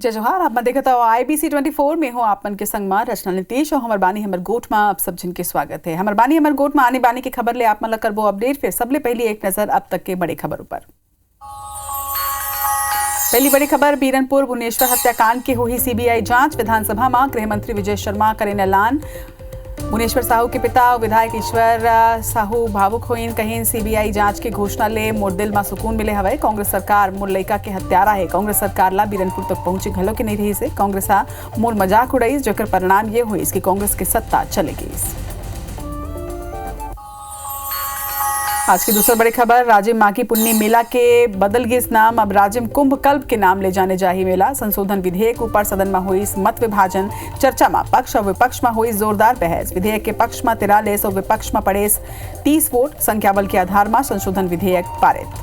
जय जोहार। आप मन देखता हो IBC 24 में हो आप मन के संग में रचना नीतीश और हमर बानी हमर गोठ में आप सब जिनके स्वागत है। हमर बानी हमर गोठ में आने बानी की खबर ले आप मन करबो अपडेट। फिर सबले पहली एक नजर अब तक के बड़ी खबर ऊपर। पहली बड़ी खबर, बीरनपुर भुवनेश्वर हत्याकांड की हुई CBI जांच। विधानसभा में गृह मंत्री विजय शर्मा करें ऐलान। भुवनेश्वर साहू के पिता विधायक ईश्वर साहू भावुक होइन, कहीं CBI जांच की घोषणा ले मोर दिल में सुकून मिले हवे। कांग्रेस सरकार मोर लइका के हत्यारा है। कांग्रेस सरकार ला बीरनपुर तक पहुंचे घलो के नहीं रही से कांग्रेस मोर मजाक उड़ाई, जेकर परिणाम ये हुई कि कांग्रेस की सत्ता चले गई। आज की दूसरी बड़ी खबर, राजिम माघी पुन्नी मेला के बदल गए नाम, अब राजिम कुंभ कल्प के नाम ले जाने जाही मेला। संशोधन विधेयक ऊपर सदन में हुई मत विभाजन, चर्चा में पक्ष और विपक्ष में हुई जोरदार बहस। विधेयक के पक्ष में 43 और विपक्ष में पड़े 30 वोट, संख्या बल के आधार में संशोधन विधेयक पारित।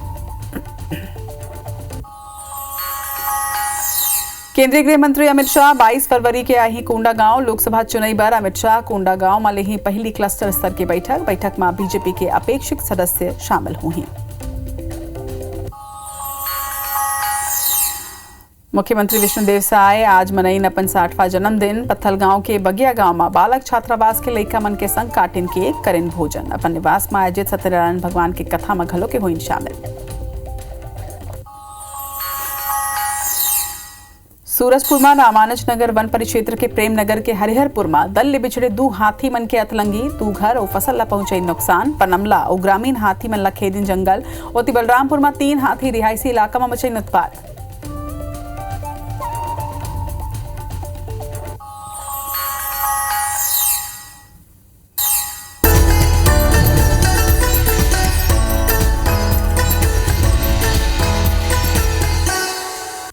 केंद्रीय गृह मंत्री अमित शाह 22 फरवरी के आई कोंडागांव लोकसभा चुनाव पर। अमित शाह कोंडागांव में ले पहली क्लस्टर स्तर की बैठक में बीजेपी के अपेक्षित सदस्य शामिल हुए। मुख्यमंत्री विष्णुदेव साय आज मनईन अपन 60वां जन्मदिन। पत्थलगांव के बगिया गांव में बालक छात्रावास के लइका मन के संग काटिन केक करेन भोजन। अपन निवास में आयोजित सत्यनारायण भगवान की कथा में घलो के हुई शामिल। सूरजपुर में रामानुज नगर वन परिक्षेत्र के प्रेम नगर के हरिहरपुर में दल ले बिछड़े 2 हाथी मन के अतलंगी, 2 घर और फसल ला पहुंचे नुकसान। पनमला और ग्रामीण हाथी मन ला खेदिन जंगल। और बलरामपुर में 3 हाथी रिहायशी इलाका में मचई उत्पात।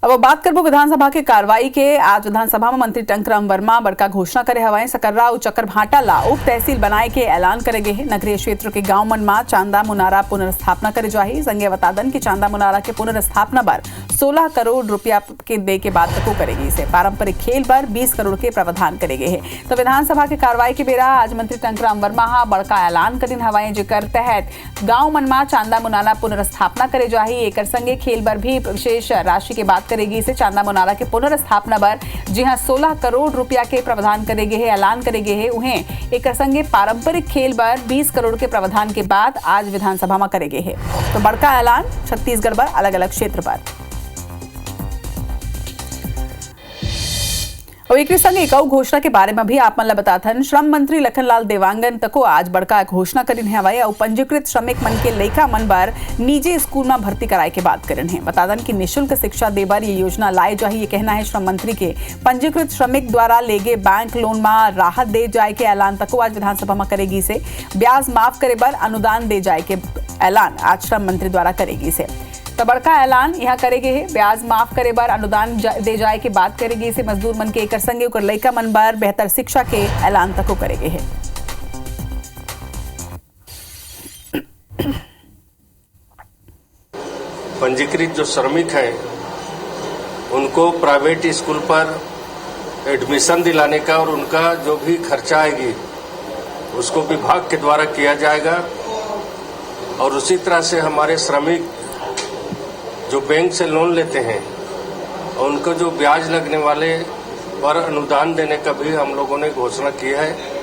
अब बात करबो विधानसभा के कार्रवाई के। आज विधानसभा में मंत्री टंकराम वर्मा बड़का घोषणा करे हवाएं। सकर्रा और चक्करभाटा ला उप तहसील बनाए के ऐलान करे गए हैं। नगरीय क्षेत्र के गांव मन में चांदा मुनारा पुनर्स्थापना करे जाही। संघीय बतादन की चांदा मुनारा के पुनर्स्थापना पर 16 करोड़ रुपया के दे के बाद तक करेगी। इसे पारंपरिक खेल पर 20 करोड़ के प्रावधान करे गए हैं। तो विधानसभा के कार्रवाई के बेरा आज मंत्री टंकराम वर्मा बड़का ऐलान करिन हवाएं, जेकर तहत गांव मन में चांदा मुनारा पुनर्स्थापना करे जाही। एकर संगे खेल पर भी विशेष राशि के बात करेगी। इसे चांदा मुनारा के पुनर्स्थापना पर जी हां 16 करोड़ रुपया के प्रावधान करेगे है, ऐलान करेगे है। उन्हें एक संगे पारंपरिक खेल पर 20 करोड़ के प्रावधान के बाद आज विधानसभा में करेगे है। तो बड़का ऐलान छत्तीसगढ़ पर अलग अलग क्षेत्र पर। और एक संग एक घोषणा के बारे में भी आप मन बताथन। श्रम मंत्री लखनलाल देवांगन तको आज बड़का घोषणा करिन है हवाई। और पंजीकृत श्रमिक मन के लइका मन बर निजी स्कूल में भर्ती कराए के बात करिन है। बतादन की निःशुल्क शिक्षा देबर ये योजना लाए जाही, ये कहना है श्रम मंत्री के। पंजीकृत श्रमिक द्वारा लेगे बैंक लोन में राहत दे जाए के ऐलान तको आज विधानसभा में करेगी। से ब्याज माफ करे बर अनुदान दे जाए के ऐलान आज श्रम मंत्री द्वारा करेगी। से तो बड़का ऐलान यहाँ करेगे है। ब्याज माफ करे बार अनुदान दे जाए के बात करेगी। इसे मजदूर मन के एकर संगे ओकर लइका मन बार बेहतर शिक्षा के ऐलान तक करेगे है। पंजीकृत जो श्रमिक हैं उनको प्राइवेट स्कूल पर एडमिशन दिलाने का और उनका जो भी खर्चा आएगी उसको विभाग के द्वारा किया जाएगा। और उसी तरह से हमारे श्रमिक जो बैंक से लोन लेते हैं और उनको जो ब्याज लगने वाले पर अनुदान देने का भी हम लोगों ने घोषणा की है।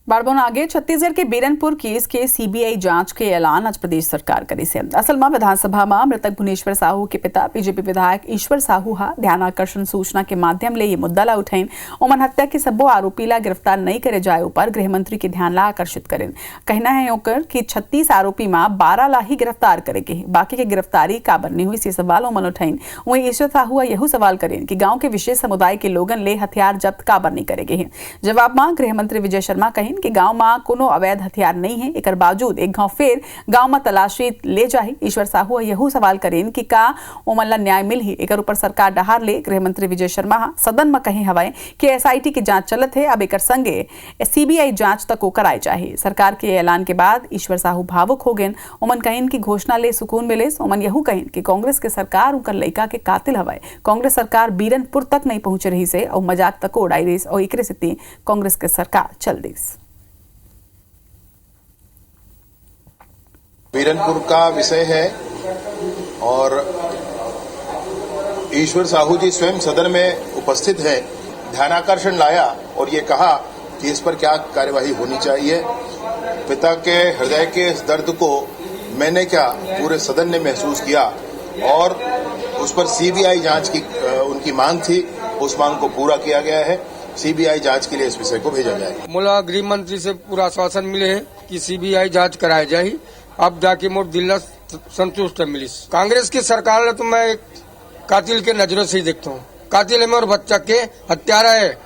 बारबोन आगे छत्तीसगढ़ के बीरनपुर केस के CBI जांच के ऐलान आज प्रदेश सरकार करी से। असल में विधानसभा में मृतक भुवनेश्वर साहू के पिता बीजेपी विधायक ईश्वर साहू ध्यान आकर्षण सूचना के माध्यम ले ये मुद्दा ला उठाइन। ओमन हत्या के सबो आरोपी ला गिरफ्तार नहीं करे जाए ऊपर गृह मंत्री के ध्यान ला आकर्षित करें। कहना है ओकर कि 36 आरोपी में 12 ला ही गिरफ्तार करेगे, बाकी के गिरफ्तारी काबर नहीं हुई से सवाल ओमन उठाइन। वहीं ईश्वर साहू यह सवाल करें कि गाँव के विशेष समुदाय के लोगन ले हथियार जब्त काबर नहीं करेगे हैं। जवाब में गृह मंत्री विजय शर्मा कहिन कि गांव में कोनो अवैध हथियार नहीं है। एकर बावजूद एक गांव फिर गांव में तलाशी ले जाही। ईश्वर साहू यहू सवाल करेन कि का ओमन ला न्याय मिल ही। एकर ऊपर सरकार डहार ले गृह मंत्री विजय शर्मा सदन में कहे हवाए कि SIT की जांच चलत है। अब एकर संगे CBI जांच तक कराए जाही। सरकार के ऐलान के बाद ईश्वर साहू भावुक हो गए। ओमन कहिन की घोषणा ले सुकून मिले। ओमन यहू कहिन कि कांग्रेस के सरकार उनकर लइका के कातिल हवाए। कांग्रेस सरकार बीरनपुर तक नहीं पहुंच रही से और मजाक तक उड़ाई रही और एकरे से कांग्रेस के सरकार चल दी। बीरनपुर का विषय है और ईश्वर साहू जी स्वयं सदन में उपस्थित हैं, ध्यानाकर्षण लाया और ये कहा कि इस पर क्या कार्यवाही होनी चाहिए। पिता के हृदय के इस दर्द को मैंने क्या पूरे सदन ने महसूस किया और उस पर सीबीआई जांच की उनकी मांग थी, उस मांग को पूरा किया गया है। सीबीआई जांच के लिए इस विषय को भेजा जाएगा। मोला गृह मंत्री से पूरा आश्वासन मिले है कि सीबीआई जांच कराई जाए। अब जाके मोर दिल संतुष्ट मिली। कांग्रेस की सरकार है तो मैं एक कातिल के नजरों से ही देखता हूँ। कातिल है मेरे बच्चा के हत्यारा है।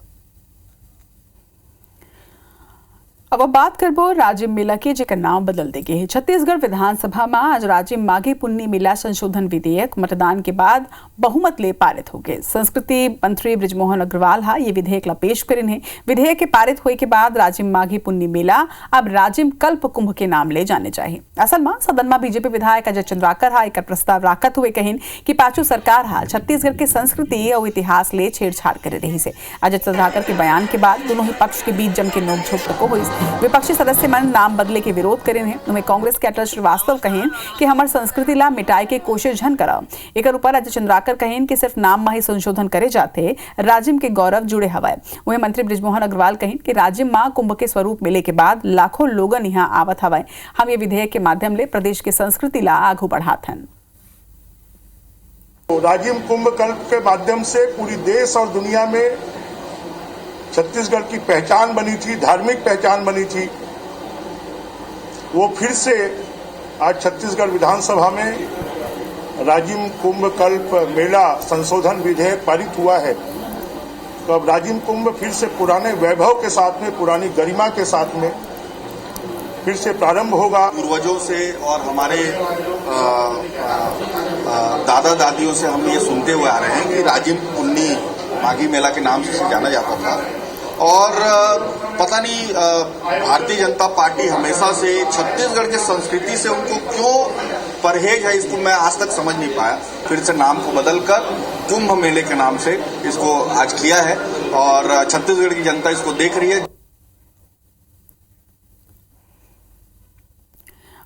अब बात करबो राजिम मेला के जेकर नाम बदल दे गए। छत्तीसगढ़ विधानसभा में आज राजिम माघी पुन्नी मेला संशोधन विधेयक मतदान के बाद बहुमत ले पारित हो गए। संस्कृति मंत्री बृजमोहन अग्रवाल हा ये विधेयक ला पेश करिन है। विधेयक के पारित होए के बाद राजिम माघी पुन्नी मेला अब राजिम कल्प कुंभ के नाम ले जाने चाहिए। असल में सदन में बीजेपी विधायक अजय चंद्राकर हा एक प्रस्ताव राखत हुए कहिन कि पाछू सरकार हा छत्तीसगढ़ के संस्कृति और इतिहास ले छेड़छाड़ करे रही से। अजय चंद्राकर के बयान के बाद दोनों ही पक्ष के बीच जम के नोकझोंक तक हुई। विपक्षी सदस्य मन नाम बदले के विरोध करे हैं। उनमें कांग्रेस के अटल श्रीवास्तव कहें कि हमार संस्कृति ला मिटाए के कोशिश झन कराओ। एक ऊपर अजय चंद्राकर कहें कि सिर्फ नाम में ही संशोधन करे जाते राजिम के गौरव जुड़े हवाए। वहीं मंत्री बृजमोहन अग्रवाल कहें कि राजिम मां कुंभ के स्वरूप मिले के बाद लाखों लोगन यहाँ आवत हवाए। हम ये विधेयक के माध्यम ले प्रदेश के संस्कृति ला आगू बढ़ात हन। राजिम कुंभ कल्प के माध्यम से पूरी देश और दुनिया में छत्तीसगढ़ की पहचान बनी थी, धार्मिक पहचान बनी थी। वो फिर से आज छत्तीसगढ़ विधानसभा में राजिम कुंभ कल्प मेला संशोधन विधेयक पारित हुआ है। तो अब राजिम कुंभ फिर से पुराने वैभव के साथ में, पुरानी गरिमा के साथ में फिर से प्रारंभ होगा। पूर्वजों से और हमारे दादा दादियों से हम ये सुनते हुए आ रहे हैं कि राजिम पुन्नी माघी मेला के नाम से जाना जाता था और पता नहीं भारतीय जनता पार्टी हमेशा से छत्तीसगढ़ के संस्कृति से उनको क्यों परहेज है, इसको मैं आज तक समझ नहीं पाया। फिर से नाम को बदलकर कुंभ मेले के नाम से इसको आज किया है और छत्तीसगढ़ की जनता इसको देख रही है।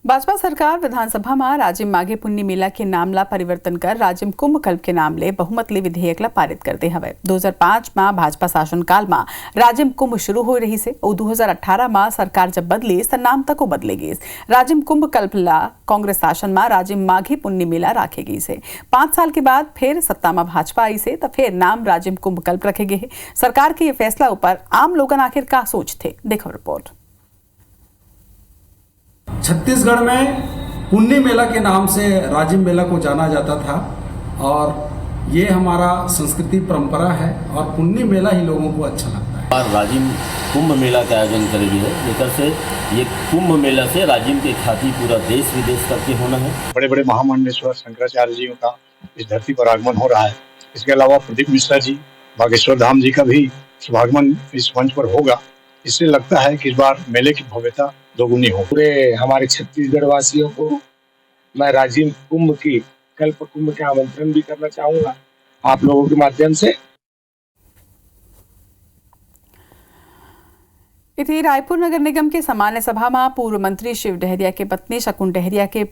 भाजपा सरकार विधानसभा में राजिम माघी पुन्नी मेला के नाम ला परिवर्तन कर राजिम कुंभ कल्प के नाम ले बहुमत ले विधेयक ला पारित करते हवे। 2005 में भाजपा शासनकाल में राजिम कुंभ शुरू हो रही से और 2018 में सरकार जब बदली तो नाम तक बदले गई। राजिम कुंभ कल्प ला कांग्रेस शासन में राजिम माघी पुन्नी मेला रखे गई से 5 साल के बाद फिर सत्ता में भाजपा आई से तो फिर नाम राजिम कुंभ कल्प रखे गए। सरकार के ये फैसला ऊपर आम लोगन आखिर का सोचते, देखो रिपोर्ट। छत्तीसगढ़ में पुन्नी मेला के नाम से राजिम मेला को जाना जाता था और ये हमारा संस्कृति परंपरा है और पुन्नी मेला ही लोगों को अच्छा लगता है। और राजिम कुंभ मेला का आयोजन करेगी है, लेकर से ये कुंभ मेला से राजिम के ख्याति पूरा देश विदेश तक के होना है। बड़े बड़े महामंडलेश्वर शंकराचार्य जी का इस धरती पर आगमन हो रहा है। इसके अलावा प्रदीप मिश्रा जी, बागेश्वर धाम जी का भी शुभागमन इस मंच पर होगा। इससे लगता है कि इस बार मेले की भव्यता दोगुनी हो। पूरे हमारे छत्तीसगढ़ वासियों को मैं राजिम कुंभ की कल्प कुंभ का आमंत्रण भी करना चाहूंगा आप लोगों के माध्यम से। इधर रायपुर नगर निगम के सामान्य सभा में पूर्व मंत्री शिव डहरिया के पत्नी शकुन डहरिया के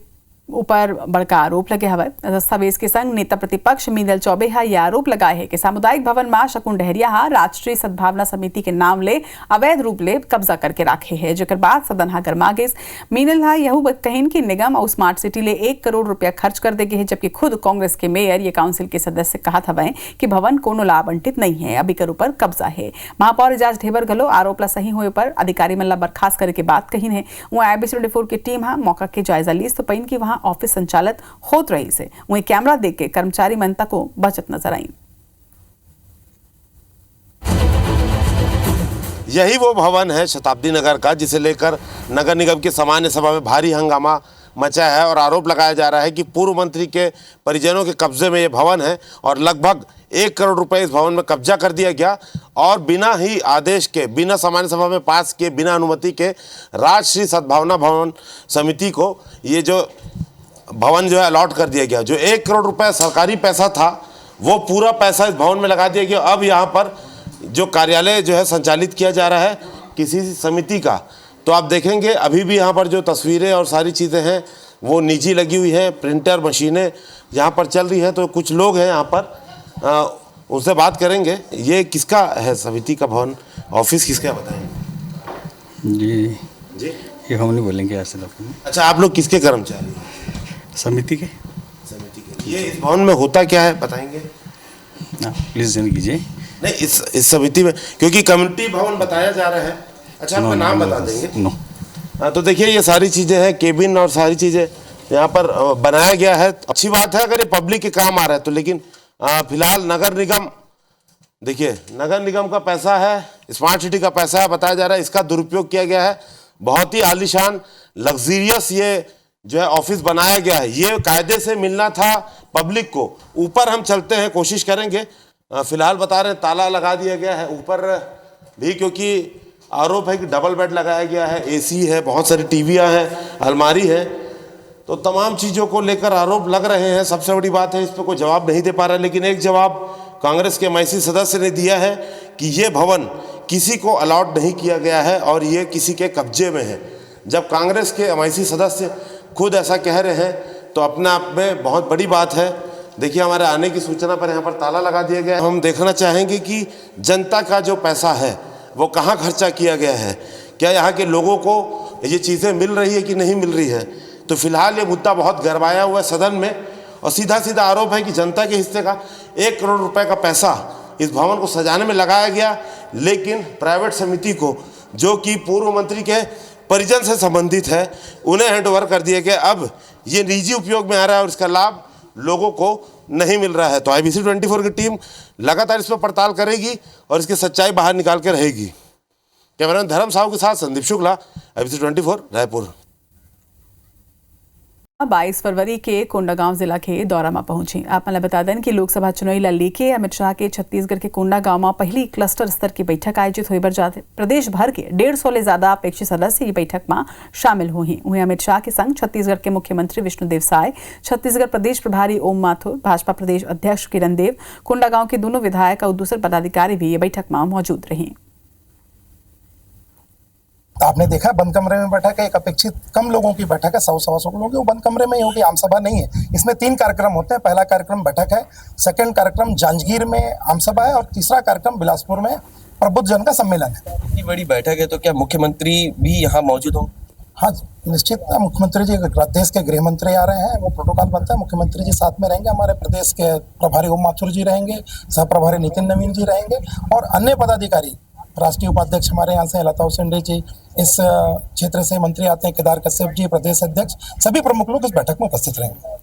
ऊपर बड़का आरोप लगे हवे। दस्तावेज के संग नेता प्रतिपक्ष मीनल चौबे हा यह आरोप लगाए है कि सामुदायिक भवन में शकुन डहरिया हा राष्ट्रीय सद्भावना समिति के नाम ले अवैध रूप ले कब्जा करके रखे है, जेकर बाद सदन हा गरमा गेस। मीनल हा यहू कहिन कि निगम और स्मार्ट सिटी ले 1 करोड़ रुपया खर्च कर देगे है, जबकि खुद कांग्रेस के मेयर ये काउंसिल के सदस्य कहा था कि भवन कोनो ला आवंटित नहीं है, अभी कर ऊपर कब्जा है। महापौर एजाज ढेबर गलो आरोप ला सही होए पर अधिकारी मन ला बर्खास्त करे के बात कही है। वह IB74 की टीम हा मौका के जायजा लीस तो पैन की वहां ऑफिस संचालित होत रही से वहीं कैमरा देख के कर्मचारी मनता को बचत नजर आई। यही वो भवन है शताब्दी नगर का, जिसे लेकर नगर निगम की सामान्य सभा में भारी हंगामा मचा है और आरोप लगाया जा रहा है कि पूर्व मंत्री के परिजनों के कब्जे में ये भवन है और लगभग 1 करोड़ रुपए इस भवन में कब्जा कर दिया गया और बिना ही आदेश के, बिना सामान्य सभा में पास किए, बिना अनुमति के राष्ट्रीय सद्भावना भवन समिति को ये जो भवन जो है अलॉट कर दिया गया। जो 1 करोड़ रुपए सरकारी पैसा था वो पूरा पैसा इस भवन में लगा दिया गया। अब यहाँ पर जो कार्यालय जो है संचालित किया जा रहा है किसी समिति का, तो आप देखेंगे अभी भी यहाँ पर जो तस्वीरें और सारी चीज़ें हैं वो निजी लगी हुई हैं, प्रिंटर मशीनें यहाँ पर चल रही है। तो कुछ लोग हैं यहाँ पर, उनसे बात करेंगे। ये किसका है समिति का भवन, ऑफिस किसका बताएंगे? जी ये हम नहीं बोलेंगे ऐसे लोग। अच्छा, आप लोग किसके कर्मचारी? समिति के। ये इस भवन में होता क्या है बताएंगे? प्लीज जन कीजिए। नहीं, इस समिति में, क्योंकि कम्युनिटी भवन बताया जा रहा है। अच्छा, आपका नाम बता देंगे? नो। तो देखिए, ये सारी चीज़ें हैं, केबिन और सारी चीज़ें यहाँ पर बनाया गया है। अच्छी बात है अगर ये पब्लिक के काम आ रहा है तो, लेकिन फिलहाल नगर निगम, देखिए नगर निगम का पैसा है, स्मार्ट सिटी का पैसा है, बताया जा रहा है इसका दुरुपयोग किया गया है। बहुत ही आलीशान लग्जरियस ये जो है ऑफिस बनाया गया है। ये कायदे से मिलना था पब्लिक को। ऊपर हम चलते हैं, कोशिश करेंगे। फिलहाल बता रहे हैं ताला लगा दिया गया है ऊपर भी, क्योंकि आरोप है कि डबल बेड लगाया गया है, एसी है, बहुत सारी टीवियाँ हैं, अलमारी है, तो तमाम चीज़ों को लेकर आरोप लग रहे हैं। सबसे बड़ी बात है, इस पर कोई जवाब नहीं दे पा रहा है। लेकिन एक जवाब कांग्रेस के एमआईसी सदस्य ने दिया है कि ये भवन किसी को अलॉट नहीं किया गया है और ये किसी के कब्जे में है। जब कांग्रेस के एमआईसी सदस्य खुद ऐसा कह रहे हैं तो अपने आप में बहुत बड़ी बात है। देखिए, हमारे आने की सूचना पर यहाँ पर ताला लगा दिया गया है। हम देखना चाहेंगे कि जनता का जो पैसा है वो कहाँ खर्चा किया गया है, क्या यहाँ के लोगों को ये चीज़ें मिल रही है कि नहीं मिल रही है। तो फिलहाल ये मुद्दा बहुत गरमाया हुआ है सदन में, और सीधा सीधा आरोप है कि जनता के हिस्से का 1 करोड़ रुपए का पैसा इस भवन को सजाने में लगाया गया, लेकिन प्राइवेट समिति को, जो कि पूर्व मंत्री के परिजन से संबंधित है, उन्हें हैंडओवर कर दिया गया। अब ये निजी उपयोग में आ रहा है और इसका लाभ लोगों को नहीं मिल रहा है। तो IBC 24 की टीम लगातार इस पर पड़ताल करेगी और इसकी सच्चाई बाहर निकाल के रहेगी। कैमरामैन धर्म साहू के साथ संदीप शुक्ला, IBC 24 रायपुर। 22 फरवरी के कोंडागांव जिला के दौरा में पहुंची। आप मैं बता दें कि लोकसभा चुनाव लेके अमित शाह के छत्तीसगढ़ के कोंडागांव में पहली क्लस्टर स्तर की बैठक आयोजित हुई। जाते प्रदेश भर के 150 ले ज्यादा अपेक्षित सदस्य ये बैठक में शामिल हुए। वहीं अमित शाह के संग छत्तीसगढ़ के मुख्यमंत्री विष्णुदेव साय, छत्तीसगढ़ प्रदेश प्रभारी ओम माथुर, भाजपा प्रदेश अध्यक्ष किरण देव, कोंडागांव के दोनों विधायक और दूसरे पदाधिकारी भी ये बैठक में मौजूद रहे। आपने देखा बंद कमरे में बैठक है, एक अपेक्षित कम लोगों की बैठक है, 100-125 लोग, वो बंद कमरे में ही होगी, आम सभा नहीं है। इसमें 3 कार्यक्रम होते हैं। पहला कार्यक्रम बैठक है, सेकंड कार्यक्रम जांजगीर में आम सभा है और तीसरा कार्यक्रम बिलासपुर में प्रबुद्ध जन का सम्मेलन है। इतनी बड़ी बैठक है तो क्या मुख्यमंत्री भी यहाँ मौजूद होंगे? हाँ, निश्चित मुख्यमंत्री जी, देश के गृह मंत्री आ रहे हैं, वो प्रोटोकॉल बनता है, मुख्यमंत्री जी साथ में रहेंगे, हमारे प्रदेश के प्रभारी ओम माथुर जी रहेंगे, सह प्रभारी नितिन नवीन जी रहेंगे और अन्य पदाधिकारी, राष्ट्रीय उपाध्यक्ष हमारे यहाँ से लता हुसैन जी, इस क्षेत्र से मंत्री आते हैं केदार कश्यप जी, प्रदेश अध्यक्ष, सभी प्रमुख लोग इस बैठक में उपस्थित रहेंगे।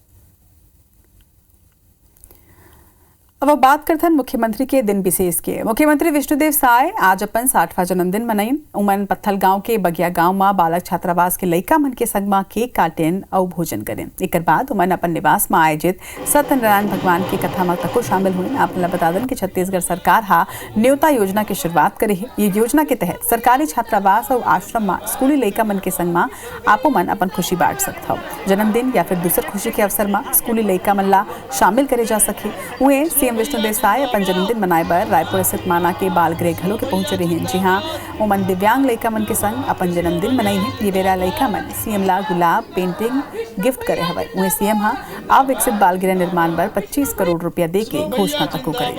अब बात करते हैं मुख्यमंत्री के दिन विशेष के। मुख्यमंत्री विष्णुदेव साय आज अपन 60वां जन्मदिन मनाइन। उमन पत्थल गांव के बगिया गांव में बालक छात्रावास के लइका मन के संग में केक काटेन और भोजन करें। एक बाद उमन अपन निवास में आयोजित सत्यनारायण भगवान की कथा में तको शामिल हुए। आपने बता दें कि छत्तीसगढ़ सरकार हा न्योता योजना की शुरुआत करे है। ये योजना के तहत सरकारी छात्रावास और आश्रम में स्कूली लइका मन के संग में आपो मन अपन खुशी बांट सकते हो। जन्मदिन या फिर दूसर खुशी के अवसर में स्कूली लइका मन ला शामिल करे जा सके। उहे सीएम विष्णुदेव साय अपन जन्मदिन मनाए बर रायपुर स्थित माना के बाल गृह घलो के पहुंचे रहे। जी हाँ, ओमन दिव्यांग लइका मन के संग अपन जन्मदिन मनाई है। ये बेरा लइका मन सीएम ला गुलाब पेंटिंग गिफ्ट करे हवे। उहे सीएम हा अब विकसित बाल गृह निर्माण बर 25 करोड़ रुपया दे के घोषणा तको करे।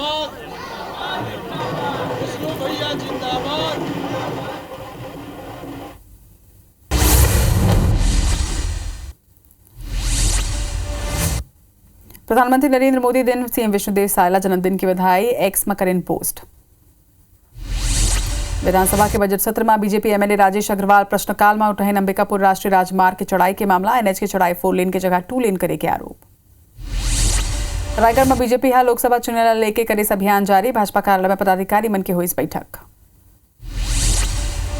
प्रधानमंत्री नरेंद्र मोदी दिन सीएम विष्णुदेव साय जन्मदिन की बधाई एक्स में करें पोस्ट। विधानसभा के बजट सत्र में बीजेपी एमएलए राजेश अग्रवाल प्रश्नकाल में उठे अंबिकापुर राष्ट्रीय राजमार्ग की चौड़ाई के मामला। एनएच की चौड़ाई 4 लेन की जगह 2 लेन करे के आरोप। रायगढ़ में बीजेपी हा लोकसभा चुनाव लेके करे अभियान जारी। भाजपा कार्यालय में पदाधिकारी मन के हुई बैठक।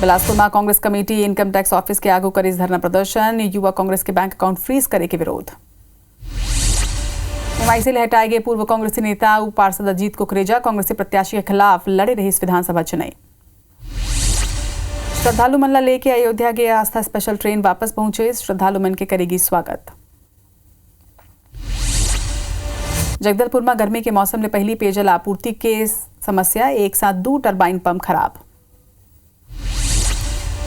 बिलासपुर में Congress committee income tax office के आगू करी धरना प्रदर्शन। युवा कांग्रेस के बैंक अकाउंट फ्रीज करे के विरोध। एमआईसी से हटाए गए पूर्व कांग्रेसी नेता पार्षद अजीत कुकरेजा कांग्रेसी प्रत्याशी के खिलाफ लड़े रहे इस विधानसभा चुनाव। श्रद्धालु मन लेके अयोध्या गए आस्था स्पेशल ट्रेन वापस पहुंचे। श्रद्धालु मन के करेगी स्वागत। जगदलपुर में गर्मी के मौसम में पहली पेयजल आपूर्ति के समस्या, एक साथ 2 टरबाइन पंप खराब।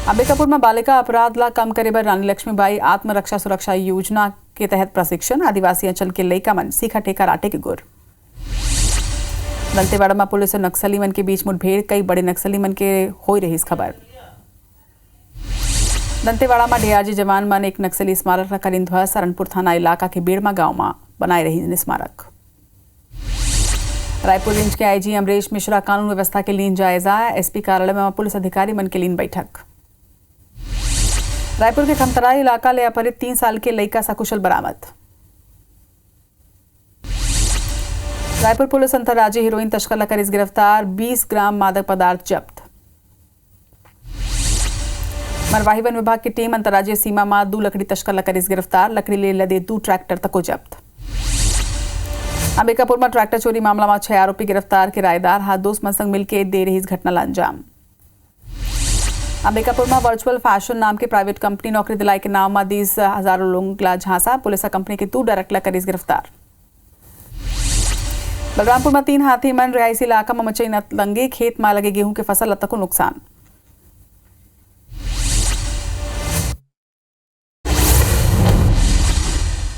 अंबिकापुर में बालिका अपराध ला कम करे बर रानी लक्ष्मीबाई आत्मरक्षा सुरक्षा योजना के तहत प्रशिक्षण आदिवासी अंचल के लइका मन सीखा टेका राटे के गुर। दंतेवाड़ा में पुलिस और नक्सली मन के बीच मुठभेड़, कई बड़े नक्सली मन के हो रही इस खबर। दंतेवाड़ा में डीआरजी जवान मन एक नक्सली स्मारक रखा ध्वस्त। सरनपुर थाना इलाका के बेड़मा गांव में बनाए रही स्मारक। रायपुर रेंज के आईजी अमरीश मिश्रा कानून व्यवस्था के लिए जायजा। एसपी कार्यालय में पुलिस अधिकारी मन के लिए बैठक। रायपुर के खमतरा इलाका ले अपहरित 3 साल के लड़का सकुशल बरामद। रायपुर पुलिस अंतर्राज्यीय हीरोइन तस्कर कर इस गिरफ्तार। 20 ग्राम मादक पदार्थ जब्त। मरवाही वन विभाग की टीम अंतर्राज्यीय सीमा में 2 लकड़ी तस्कर कर इस गिरफ्तार। लकड़ी ले लदे 2 ट्रैक्टर तक जब्त। अंबिकापुर में ट्रैक्टर चोरी मामला में 6 आरोपी गिरफ्तार। किराएदार हाथ दोस्त मन संग मिलकर दे रही इस घटना ला अंजाम। अंबिकापुर में वर्चुअल फैशन नाम की प्राइवेट कंपनी नौकरी दिलाए के नाम में 20 हजारों लोगों ला झांसा। पुलिस कंपनी के 2 डायरेक्टर कर इस गिरफ्तार। बलरामपुर में 3 हाथी मन रिहायशी इलाका में मचई नतलंगी। खेत में लगे गेहूं के फसल तक नुकसान।